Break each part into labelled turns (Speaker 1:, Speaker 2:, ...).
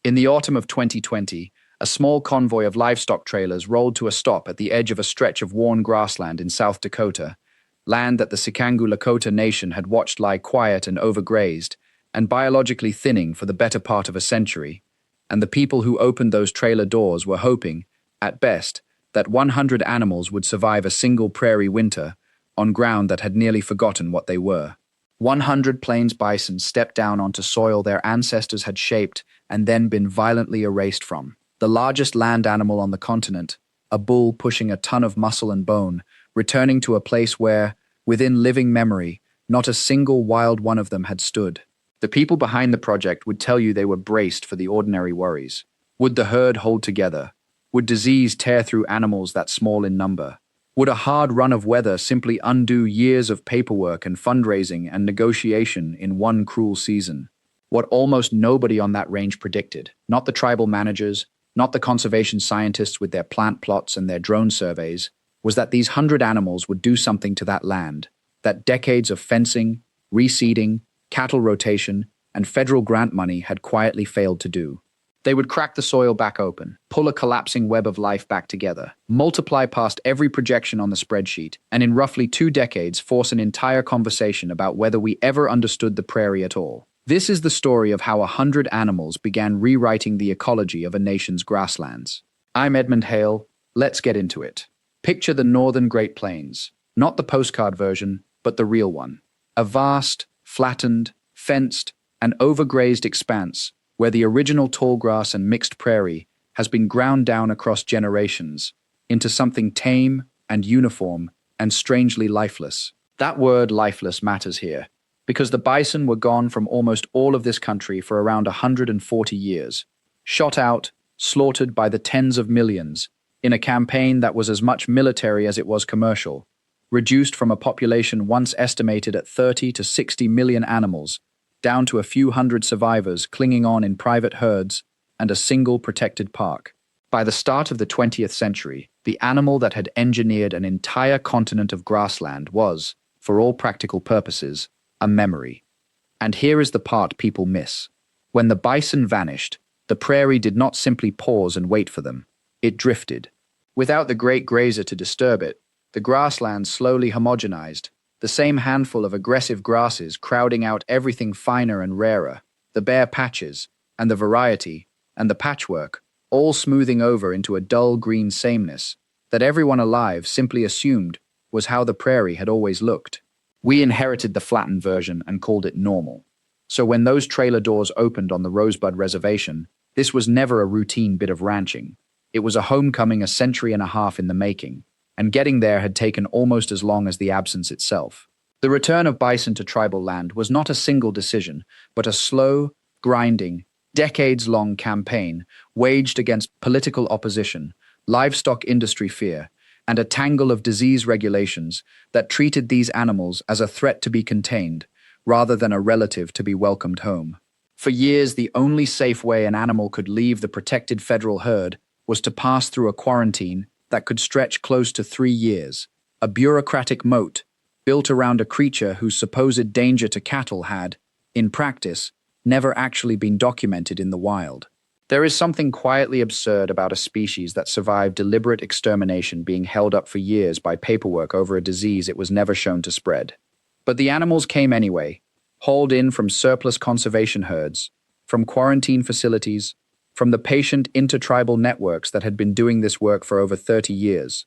Speaker 1: In the autumn of 2020, a small convoy of livestock trailers rolled to a stop at the edge of a stretch of worn grassland in South Dakota, land that the Sikangu Lakota Nation had watched lie quiet and overgrazed, and biologically thinning for the better part of a century. And the people who opened those trailer doors were hoping, at best, that 100 animals would survive a single prairie winter on ground that had nearly forgotten what they were. 100 plains bison stepped down onto soil their ancestors had shaped and then been violently erased from. The largest land animal on the continent, a bull pushing a ton of muscle and bone, returning to a place where, within living memory, not a single wild one of them had stood. The people behind the project would tell you they were braced for the ordinary worries. Would the herd hold together? Would disease tear through animals that small in number? Would a hard run of weather simply undo years of paperwork and fundraising and negotiation in one cruel season? What almost nobody on that range predicted, not the tribal managers, not the conservation scientists with their plant plots and their drone surveys, was that these 100 animals would do something to that land, that decades of fencing, reseeding, cattle rotation, and federal grant money had quietly failed to do. They would crack the soil back open, pull a collapsing web of life back together, multiply past every projection on the spreadsheet, and in roughly 2 decades force an entire conversation about whether we ever understood the prairie at all. This is the story of how 100 animals began rewriting the ecology of a nation's grasslands. I'm Edmund Hale. Let's get into it. Picture the northern Great Plains, not the postcard version, but the real one. A vast, flattened, fenced, and overgrazed expanse where the original tall grass and mixed prairie has been ground down across generations into something tame and uniform and strangely lifeless. That word lifeless matters here, because the bison were gone from almost all of this country for around 140 years, shot out, slaughtered by the tens of millions, in a campaign that was as much military as it was commercial, reduced from a population once estimated at 30 to 60 million animals, down to a few hundred survivors clinging on in private herds and a single protected park. By the start of the 20th century, the animal that had engineered an entire continent of grassland was, for all practical purposes, a memory. And here is the part people miss. When the bison vanished, the prairie did not simply pause and wait for them. It drifted. Without the great grazer to disturb it, the grassland slowly homogenized, the same handful of aggressive grasses crowding out everything finer and rarer, the bare patches, and the variety, and the patchwork, all smoothing over into a dull green sameness that everyone alive simply assumed was how the prairie had always looked. We inherited the flattened version and called it normal. So when those trailer doors opened on the Rosebud Reservation, this was never a routine bit of ranching. It was a homecoming a century and a half in the making, and getting there had taken almost as long as the absence itself. The return of bison to tribal land was not a single decision, but a slow, grinding, decades-long campaign waged against political opposition, livestock industry fear, and a tangle of disease regulations that treated these animals as a threat to be contained, rather than a relative to be welcomed home. For years, the only safe way an animal could leave the protected federal herd was to pass through a quarantine that could stretch close to 3 years, a bureaucratic moat built around a creature whose supposed danger to cattle had, in practice, never actually been documented in the wild. There is something quietly absurd about a species that survived deliberate extermination being held up for years by paperwork over a disease it was never shown to spread. But the animals came anyway, hauled in from surplus conservation herds, from quarantine facilities, from the patient intertribal networks that had been doing this work for over 30 years.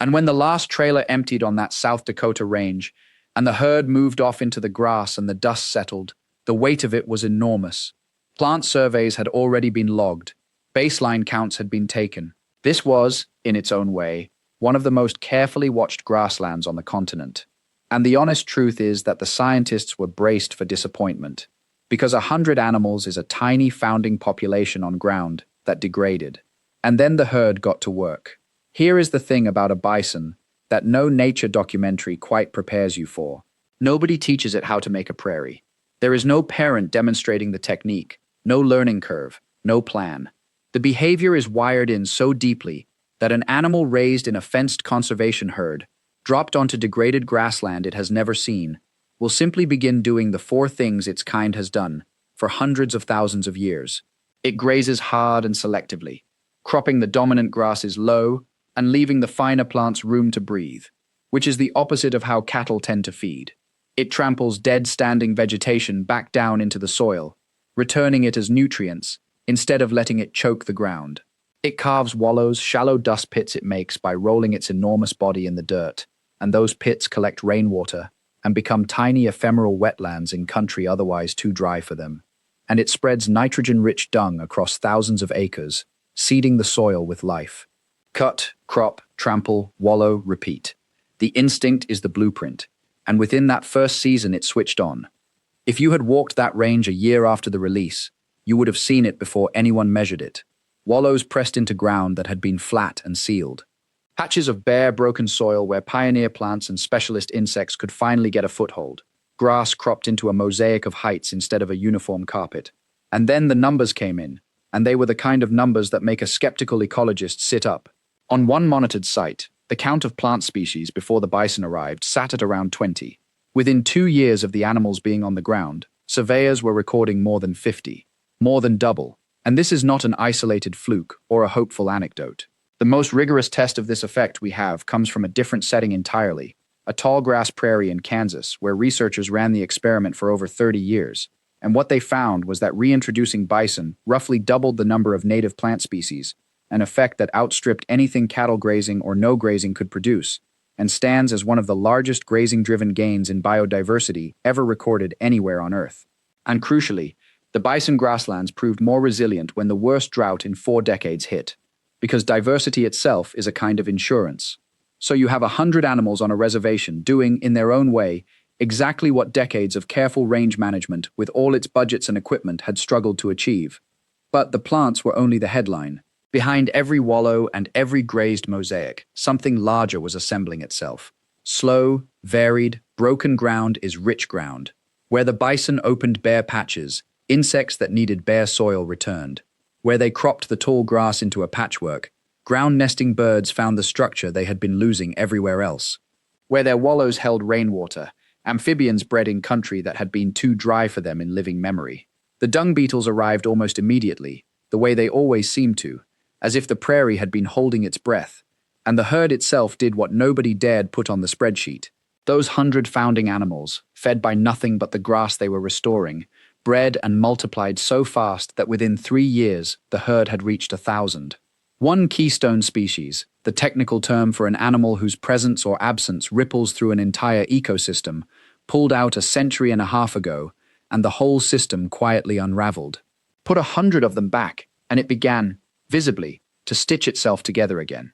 Speaker 1: And when the last trailer emptied on that South Dakota range, and the herd moved off into the grass and the dust settled, the weight of it was enormous. Plant surveys had already been logged. Baseline counts had been taken. This was, in its own way, one of the most carefully watched grasslands on the continent. And the honest truth is that the scientists were braced for disappointment, because 100 animals is a tiny founding population on ground that degraded. And then the herd got to work. Here is the thing about a bison that no nature documentary quite prepares you for. Nobody teaches it how to make a prairie. There is no parent demonstrating the technique, no learning curve, no plan. The behavior is wired in so deeply that an animal raised in a fenced conservation herd, dropped onto degraded grassland it has never seen, will simply begin doing the 4 things its kind has done for hundreds of thousands of years. It grazes hard and selectively, cropping the dominant grasses low and leaving the finer plants room to breathe, which is the opposite of how cattle tend to feed. It tramples dead standing vegetation back down into the soil, returning it as nutrients instead of letting it choke the ground. It carves wallows, shallow dust pits it makes by rolling its enormous body in the dirt, and those pits collect rainwater and become tiny ephemeral wetlands in country otherwise too dry for them. And it spreads nitrogen-rich dung across thousands of acres, seeding the soil with life. Cut, crop, trample, wallow, repeat. The instinct is the blueprint, and within that first season it switched on. If you had walked that range a year after the release, you would have seen it before anyone measured it. Wallows pressed into ground that had been flat and sealed. Patches of bare, broken soil where pioneer plants and specialist insects could finally get a foothold. Grass cropped into a mosaic of heights instead of a uniform carpet. And then the numbers came in, and they were the kind of numbers that make a skeptical ecologist sit up. On one monitored site, the count of plant species before the bison arrived sat at around 20. Within 2 years of the animals being on the ground, surveyors were recording more than 50. More than double. And this is not an isolated fluke or a hopeful anecdote. The most rigorous test of this effect we have comes from a different setting entirely, a tall grass prairie in Kansas, where researchers ran the experiment for over 30 years. And what they found was that reintroducing bison roughly doubled the number of native plant species, an effect that outstripped anything cattle grazing or no grazing could produce, and stands as one of the largest grazing-driven gains in biodiversity ever recorded anywhere on Earth. And crucially, the bison grasslands proved more resilient when the worst drought in 4 decades hit, because diversity itself is a kind of insurance. So you have 100 animals on a reservation doing, in their own way, exactly what decades of careful range management with all its budgets and equipment had struggled to achieve. But the plants were only the headline. Behind every wallow and every grazed mosaic, something larger was assembling itself. Slow, varied, broken ground is rich ground. Where the bison opened bare patches, insects that needed bare soil returned. Where they cropped the tall grass into a patchwork, ground-nesting birds found the structure they had been losing everywhere else. Where their wallows held rainwater, amphibians bred in country that had been too dry for them in living memory. The dung beetles arrived almost immediately, the way they always seemed to, as if the prairie had been holding its breath, and the herd itself did what nobody dared put on the spreadsheet. Those 100 founding animals, fed by nothing but the grass they were restoring, bred and multiplied so fast that within 3 years the herd had reached 1,000. One keystone species, the technical term for an animal whose presence or absence ripples through an entire ecosystem, pulled out a century and a half ago, and the whole system quietly unraveled. Put 100 of them back, and it began, visibly, to stitch itself together again.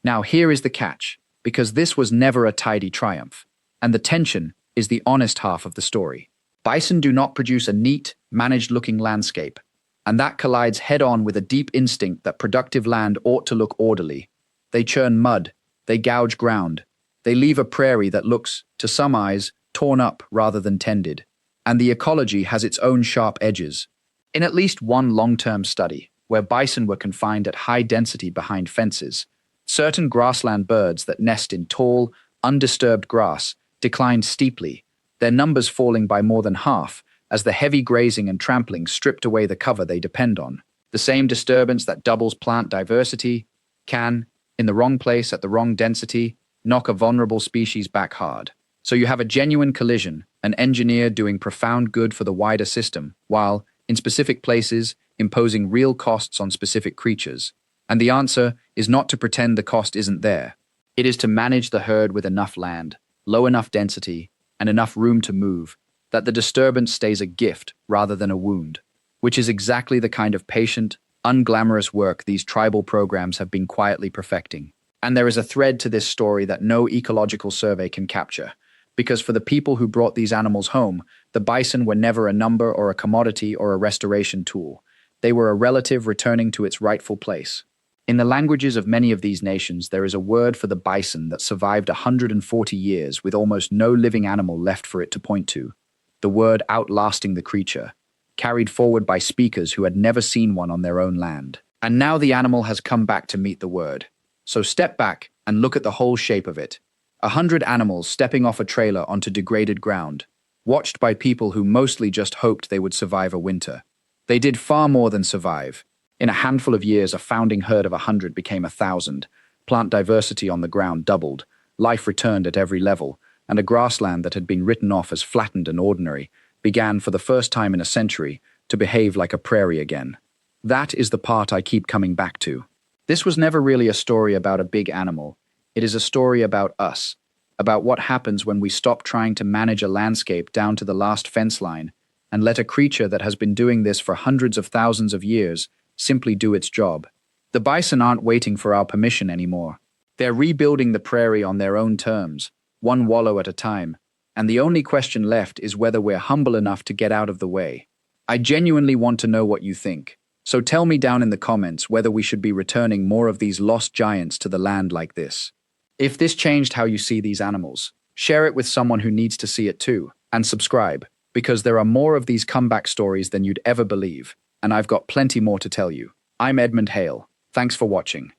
Speaker 1: Now here is the catch, because this was never a tidy triumph, and the tension is the honest half of the story. Bison do not produce a neat, managed-looking landscape, and that collides head-on with a deep instinct that productive land ought to look orderly. They churn mud, they gouge ground, they leave a prairie that looks, to some eyes, torn up rather than tended, and the ecology has its own sharp edges. In at least one long-term study, where bison were confined at high density behind fences, certain grassland birds that nest in tall, undisturbed grass declined steeply, their numbers falling by more than half as the heavy grazing and trampling stripped away the cover they depend on. The same disturbance that doubles plant diversity can, in the wrong place at the wrong density, knock a vulnerable species back hard. So you have a genuine collision, an engineer doing profound good for the wider system, while, in specific places, imposing real costs on specific creatures. And the answer is not to pretend the cost isn't there. It is to manage the herd with enough land, low enough density, and enough room to move, that the disturbance stays a gift rather than a wound, which is exactly the kind of patient, unglamorous work these tribal programs have been quietly perfecting. And there is a thread to this story that no ecological survey can capture, because for the people who brought these animals home, the bison were never a number or a commodity or a restoration tool. They were a relative returning to its rightful place. In the languages of many of these nations, there is a word for the bison that survived 140 years with almost no living animal left for it to point to. The word outlasting the creature, carried forward by speakers who had never seen one on their own land. And now the animal has come back to meet the word. So step back and look at the whole shape of it. 100 animals stepping off a trailer onto degraded ground, watched by people who mostly just hoped they would survive a winter. They did far more than survive. In a handful of years, a founding herd of 100 became 1,000. Plant diversity on the ground doubled. Life returned at every level, and a grassland that had been written off as flattened and ordinary began, for the first time in a century, to behave like a prairie again. That is the part I keep coming back to. This was never really a story about a big animal. It is a story about us, about what happens when we stop trying to manage a landscape down to the last fence line and let a creature that has been doing this for hundreds of thousands of years simply do its job. The bison aren't waiting for our permission anymore. They're rebuilding the prairie on their own terms, one wallow at a time, and the only question left is whether we're humble enough to get out of the way. I genuinely want to know what you think, so tell me down in the comments whether we should be returning more of these lost giants to the land like this. If this changed how you see these animals, share it with someone who needs to see it too, and subscribe, because there are more of these comeback stories than you'd ever believe, and I've got plenty more to tell you. I'm Edmund Hale. Thanks for watching.